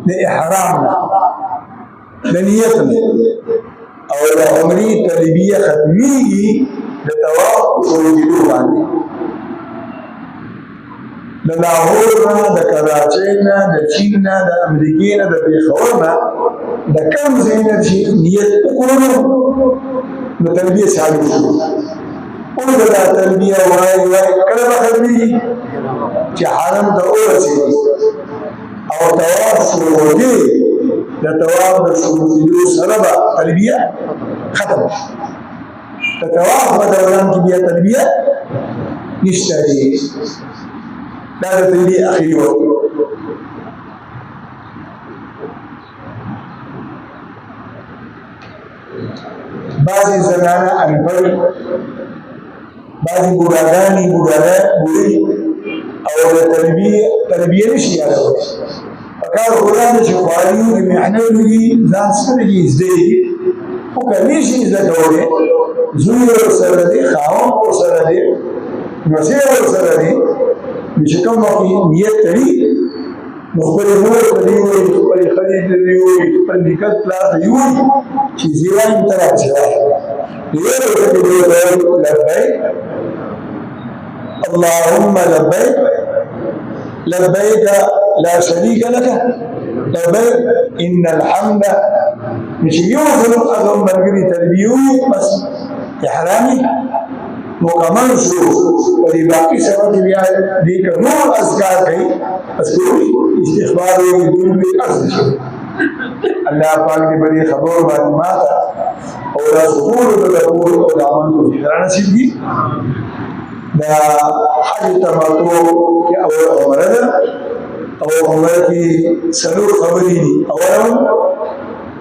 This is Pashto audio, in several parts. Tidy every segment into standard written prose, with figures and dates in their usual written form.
د احرام نه د نیت نه او د عمرې تلبیه ختمیږي د طواف وروجېدو باندې د لاهور نه د کراچۍ نه د چین نه د امریکې نه د پېښور نه د کوم ځای نه چې نیت وکړو نو تلبیه چالو شو اوس دا تلبیه وایي کله به ختمېږي چې حرم ته ورسېږي او طواف شروع دی د طواف د شروع کېدو سره به تلبیه ختم شي د طواف په دوران کې بیا تلبیه نشته دی دا د تلبیه اخري وخت بعضې زنانه انپړ بعضې بوډاګانې بوډۍ او د تلبیه نشي یادولی پکار خو دا ده چې خواري وکړي محنت وکړي ځان سترګې زده کړي خو که نشي زده کولی زوی ورسره دی خاوند ورسره دی لمسی ورسره دی نو چې کوم وخت نیت تړي نو خپلې مور ته دې ووایي خپلې ښځې ته دې ووایي خپل نیکه پلار ته دې ووایي چې زه وایم ته راپسې راشه یوې ورځې کې دې ووایي لبیک اللهم لبیک لبیک لا شریک لک لبیک ان الحمد چې یو ځل هغه ملګري تلبیه ووایي بس احرامي مکمل شو په دې باقي سبا کې بیا دې که نور اذکار کوي استغفار وي دون به اصل شي الله پاک دې په دې خبرو باندې ماته او دا ټول د ټول او د عمل کو فکر نصیب دي دا حج تمتع کې او عمره ده او عمره کې څلور خبرې دي اول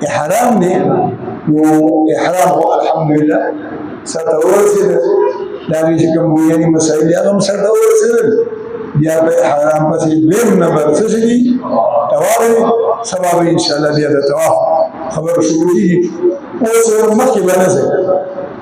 احرام دی نو احرام الحمدلله سره ورسېده دا چې کوم بویاني مسایل دي هغه هم سره ورسېدل بیا به احرام پسې دویم نمبر څه شي دي طواف سبا به انشاءالله بیا د طواف خبره شروع کېږي اوس مخکې به نه ځئ